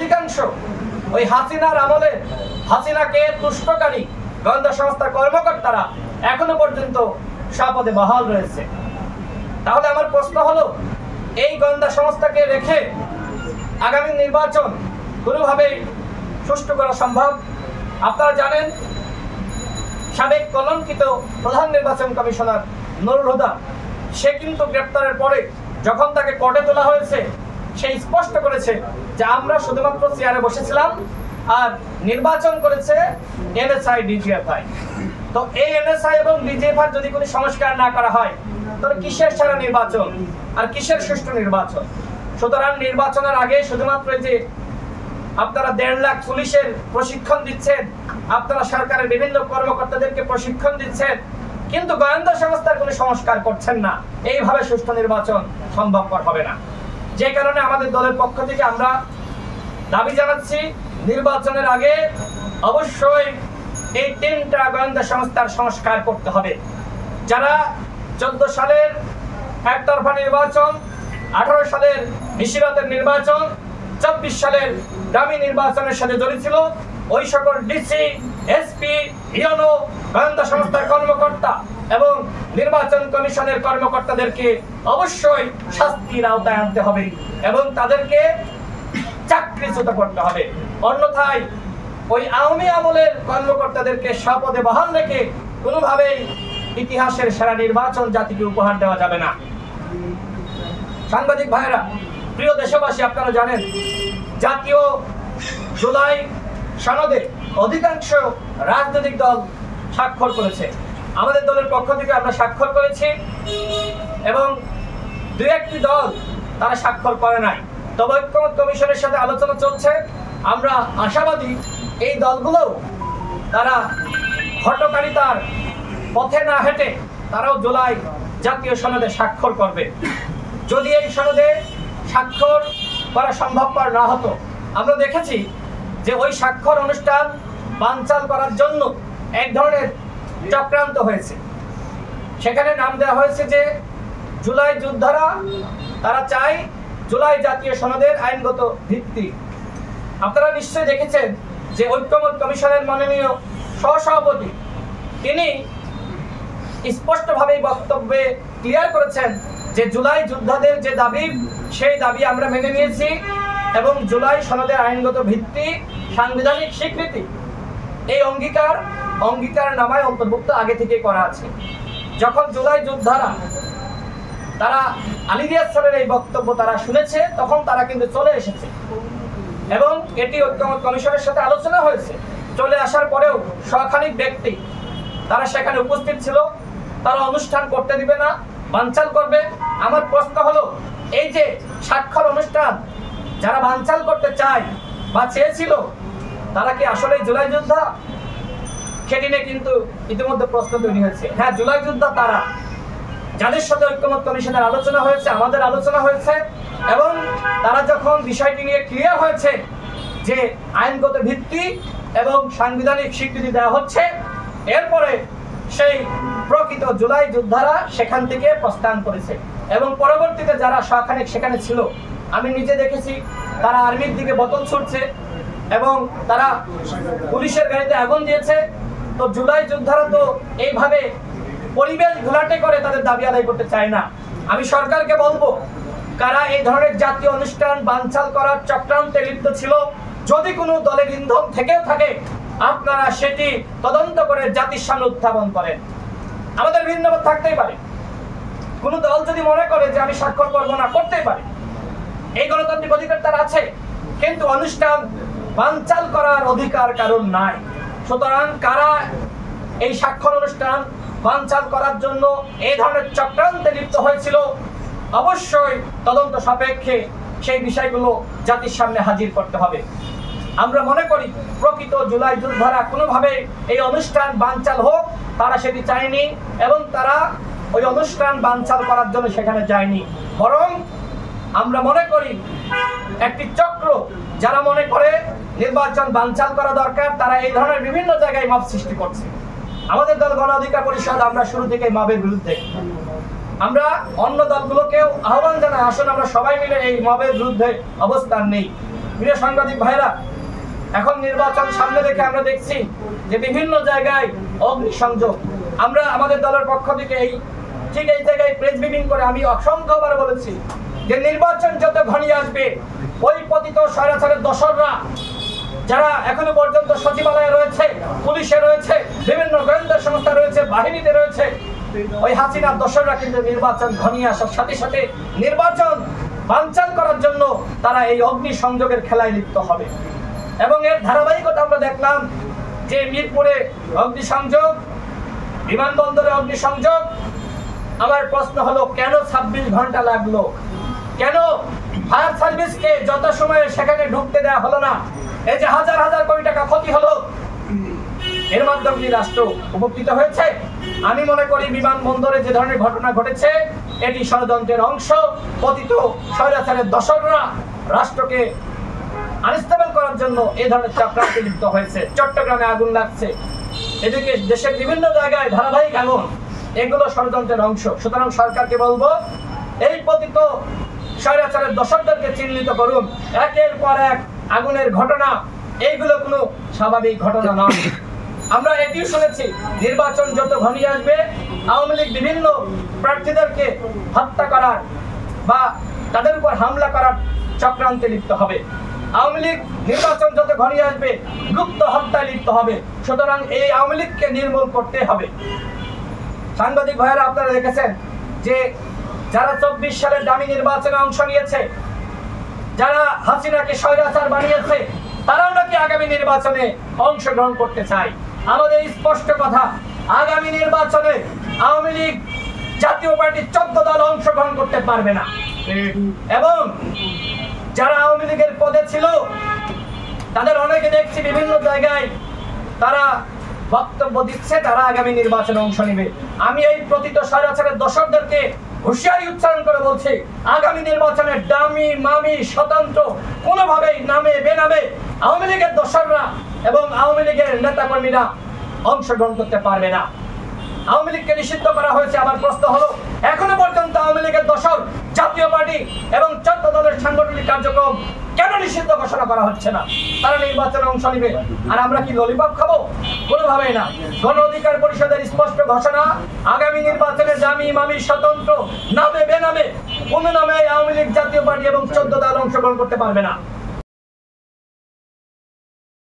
অধিকাংশ ওই হাসিনার আমলে হাসিনাকে তুষ্টকারী গোয়েন্দা সংস্থার কর্মকর্তারা এখনো পর্যন্ত স্বপদে বহাল রয়েছে। তাহলে আমার প্রশ্ন হলো, এই গোয়েন্দা সংস্থাকে রেখে আগামী নির্বাচন কোনোভাবেই সুষ্ঠু করা সম্ভব? আপনারা জানেন, সাবেক কলঙ্কিত প্রধান নির্বাচন কমিশনার নুরুল হুদা, সে কিন্তু গ্রেপ্তারের পরে যখন তাকে কোর্টে তোলা হয়েছে, সে স্পষ্ট করেছে যে আমরা শুধুমাত্র চেয়ারে বসেছিলাম আর নির্বাচন করেছে এনএসআই ডিজিএফআই। তো এই এনএসআই এবং ডিজিএফআই যদি কোনো সংস্কার না করা হয়, তাহলে কিসের সারা নির্বাচন আর কিসের সুষ্ঠু নির্বাচন? সুতরাং নির্বাচনের আগে শুধুমাত্র যে আপনারা 1.5 লাখ পুলিশের প্রশিক্ষণ দিচ্ছেন, আপনারা সরকারের বিভিন্ন কর্মকর্তাদেরকে প্রশিক্ষণ দিচ্ছেন, কিন্তু গোয়েন্দা সংস্থার কোনো সংস্কার করছেন না, এইভাবে সুষ্ঠু নির্বাচন সম্ভবপর হবে না। যে কারণে আমাদের দলের পক্ষ থেকে আমরা দাবি জানাচ্ছি, নির্বাচনের আগে অবশ্যই এই 3টা গোয়েন্দা সংস্থার সংস্কার করতে হবে। যারা 14 সালের একতরফা নির্বাচন, 18 সালের নিশিরাতের নির্বাচন, 24 সালের দামি নির্বাচনের সাথে জড়িত ছিল, ওই সকল ডিসি, এসপি, ইউনো, গোয়েন্দা সংস্থার কর্মকর্তা এবং নির্বাচন কমিশনের কর্মকর্তাদেরকে অবশ্যই শাস্তির আওতায় আনতে হবে এবং তাদেরকে চাকরিচ্যুত করতে হবে। অন্যথায় ওই আওয়ামী আমলের কর্মকর্তাদেরকে স্বপদে বহাল রেখে কোনোভাবেই ইতিহাসের সেরা নির্বাচন জাতিকে উপহার দেওয়া যাবে না। সাংবাদিক ভাইয়েরা, প্রিয় দেশবাসী, আপনারা জানেন, জাতীয় জুলাই সনদে অধিকাংশ রাজনৈতিক দল স্বাক্ষর করেছে। আমাদের দলের পক্ষ থেকে আমরা স্বাক্ষর করেছি এবং 2-1টি দল তারা স্বাক্ষর করে নাই। তবে ঐক্যমত্য কমিশনের সাথে আলোচনা চলছে। আমরা আশাবাদী এই দলগুলো তারা হটকারিতার পথে না হেঁটে তারাও জুলাই জাতীয় সনদে স্বাক্ষর করবে। যদি এই সনদে স্বাক্ষর করা সম্ভবপর না হতো, আমরা দেখেছি যে ওই স্বাক্ষর অনুষ্ঠান বানচাল করার জন্য এক ধরনের চক্রান্ত হয়েছে। সেখানে নাম দেওয়া হয়েছে যে জুলাই যোদ্ধারা, তারা চায় জুলাই জাতীয় সনদের আইনগত ভিত্তি। আপনারা নিশ্চয়ই দেখেছেন যে ঐক্যমত্য কমিশনের মাননীয় সহসভাপতি তিনি স্পষ্টভাবে বক্তব্যে ক্লিয়ার করেছেন যে জুলাই যোদ্ধাদের যে দাবি, সেই দাবি আমরা মেনে নিয়েছি এবং জুলাই সনদের আইনগত ভিত্তি, সাংবিধানিক স্বীকৃতি, এই অঙ্গীকার নামায় অন্তর্ভুক্ত আগে থেকে করা আছে। যখন জুলাই যোদ্ধারা তারা আলী রিয়াজ স্যারের এই বক্তব্য তারা শুনেছে, তখন তারা কিন্তু চলে এসেছে এবং এটি ঐক্যমত্য কমিশনের সাথে আলোচনা হয়েছে। চলে আসার পরেও শখানিক ব্যক্তি তারা সেখানে উপস্থিত ছিল, তারা অনুষ্ঠান করতে দিবে না, বানচাল করবে। আমার প্রশ্ন হলো, এই যে স্বাক্ষর অনুষ্ঠান যারা বানচাল করতে চায় বা চেয়েছিল, তারা কি আসলে জুলাই যোদ্ধা? সেটি নিয়ে কিন্তু ইতিমধ্যে প্রশ্ন তৈরি হয়েছে। হ্যাঁ, জুলাই যোদ্ধা তারা, যাদের সাথে ঐক্যমত্য কমিশনের আলোচনা হয়েছে, আমাদের আলোচনা হয়েছে এবং তারা যখন বিষয়টি নিয়ে ক্লিয়ার হয়েছে যে আইনগত ভিত্তি এবং সাংবিধানিক স্বীকৃতি দেওয়া হচ্ছে, এরপরে সেই প্রকৃত জুলাই যোদ্ধারা সেখান থেকে প্রস্থান করেছে এবং পরবর্তীতে যারা শখানেক সেখানে ছিল, আমি নিজে দেখেছি তারা আর্মির দিকে বোতল ছুটছে এবং তারা পুলিশের গাড়িতে আগুন দিয়েছে। তো জুলাই যোদ্ধারা তো এইভাবে পরিবেশ ঘোলাটে করে তাদের দাবি আদায় করতে চায় না। আমি সরকারকে বলবো, কারা এই ধরনের জাতীয় অনুষ্ঠান বানচাল করার চক্রান্তে লিপ্ত ছিল, যদি কোনো দলের ইন্ধন থেকেও থাকে, আপনারা সেটি তদন্ত করে জাতির সামনে উত্থাপন করেন। আমাদের ভিন্ন মত থাকতেই পারে, কোনো দল যদি মনে করে যে আমি স্বাক্ষর করবো না, করতেই পারে, এই গণতান্ত্রিক অধিকার তার আছে, কিন্তু অনুষ্ঠান বানচাল করার অধিকার কারণ নাই। সুতরাং কারা এই স্বাক্ষর অনুষ্ঠান বানচাল করার জন্য এই ধরনের চক্রান্তে লিপ্ত হয়েছিল, অবশ্যই তদন্ত সাপেক্ষে সেই বিষয়গুলো জাতির সামনে হাজির করতে হবে। আমরা মনে করি প্রকৃত জুলাই যোদ্ধারা কোনোভাবে এই অনুষ্ঠান বানচাল হোক তারা সেটি চায়নি এবং তারা ওই অনুষ্ঠান বানচাল করার জন্য সেখানে যায়নি। বরং আমরা মনে করি একটি চক্র যারা মনে করে নির্বাচন বানচাল করা দরকার, তারা এই ধরনের বিভিন্ন জায়গায় মব সৃষ্টি করছে। আমাদের দল গণ অধিকার পরিষদ আমরা শুরু থেকে মবের বিরুদ্ধে। আমরা অন্য দলগুলোকেও আহ্বান জানাই, আসুন আমরা সবাই মিলে এই মবের বিরুদ্ধে অবস্থান নেই। প্রিয় সাংবাদিক ভাইরা, এখন নির্বাচন সামনে রেখে আমরা দেখছি যে বিভিন্ন জায়গায় অগ্নিসংযোগ। আমরা আমাদের দলের পক্ষ থেকে এই জায়গায় প্রেস ব্রিফিং করে আমি অসংখ্যবার বলেছি যে নির্বাচন যত ঘনিয়ে আসবে ওই পতিত স্বৈরাচারের দোসররা যারা এখনো পর্যন্ত সচিবালয়ে রয়েছে, পুলিশে রয়েছে, বিভিন্ন গোয়েন্দা সংস্থা রয়েছে, বাহিনীতে রয়েছে, ওই হাসিনার দোসররা কিন্তু নির্বাচন ঘনিয়ে আসার সাথে সাথে নির্বাচন বানচাল করার জন্য তারা এই অগ্নিসংযোগের খেলায় লিপ্ত হবে। এবং এর ধারাবাহিকতা আমরা দেখলাম যে মিরপুরে অগ্নিসংযোগ, বিমানবন্দরে অগ্নিসংযোগ। আমার প্রশ্ন হলো কেন 26 ঘন্টা লাগলো? কেন ফায়ার সার্ভিসকে যত সময়ে সেখানে ঢুকতে দেওয়া হলো না? এই যে হাজার হাজার কোটি টাকা ক্ষতি হলো, এর মাধ্যমে কি রাষ্ট্র উপকৃত হয়েছে? আমি মনে করি বিমানবন্দরে যে ধরনের ঘটনা ঘটেছে এটি ষড়যন্ত্রের অংশ। পতিত স্বৈরাচারের দোসররা রাষ্ট্রকে আনস্টেবল করার জন্য এই ধরনের চক্রান্তে লিপ্ত হয়েছে। চট্টগ্রামে আগুন লাগছে, এদিকে দেশের বিভিন্ন জায়গায় ধারাবাহিক আগুন, এগুলো ষড়যন্ত্রের অংশ। সুতরাং সরকারকে বলবো এই পতিত স্বৈরাচারের দোসরদেরকে চিহ্নিত করুন। একের পর এক আগুনের ঘটনা, এইগুলো কোনো স্বাভাবিক ঘটনা নয়। আমরা এটিও শুনেছি নির্বাচন যত ঘনিয়ে আসবে আওয়ামী লীগ বিভিন্ন প্রার্থীদেরকে হত্যা করার বা তাদের উপর হামলা করার চক্রান্তে লিপ্ত হবে। আওয়ামী লীগ নির্বাচন যত ঘনিয়ে আসবে গুপ্ত হত্যায় লিপ্ত হবে। সুতরাং এই আওয়ামী লীগকে নির্মূল করতে হবে। সাংবাদিক ভাইয়েরা, আপনারা দেখেছেন যে যারা 24 সালের দামি নির্বাচনে অংশ নিয়েছে, যারা হাসিনাকে স্বৈরাচার বানিয়েছে, তারাও নাকি আগামী নির্বাচনে অংশগ্রহণ করতে চায়। আমাদের স্পষ্ট কথা, আগামী নির্বাচনে আওয়ামী লীগ জাতীয় পার্টির 14 দল অংশগ্রহণ করতে পারবে না। এবং যারা আওয়ামী লীগের পদে ছিল তাদের অনেকে দেখছি বিভিন্ন জায়গায় তারা বক্তব্য দিচ্ছে তারা আগামী নির্বাচনে অংশ নেবে। আমি এই পতিত স্বৈরাচারের দোসরদেরকে হুঁশিয়ারি উচ্চারণ করে বলছি, আগামী নির্বাচনে ডামি মামি স্বতন্ত্র কোনোভাবেই নামে বেনামে আওয়ামী লীগের দোসররা এবং আওয়ামী লীগের নেতাকর্মীরা অংশগ্রহণ করতে পারবে না। আওয়ামী লীগকে নিষিদ্ধ করা হয়েছে। আমার প্রশ্ন হলো এখনো পর্যন্ত আওয়ামী লীগের দোসর জাতীয় পার্টি এবং 14 দলের সাংগঠনিক কার্যক্রম কেন নিষিদ্ধ ঘোষণা করা হচ্ছে না? তারা নির্বাচনে অংশ নিবে আর আমরা কি ললিপপ খাবো? কোনোভাবেই না। গণ অধিকার পরিষদের স্পষ্ট ঘোষণা, আগামী নির্বাচনে জামি মামি স্বতন্ত্র নামে বেনামে কোনো নামে আওয়ামী লীগ জাতীয় পার্টি এবং 14 দল অংশগ্রহণ করতে পারবে না।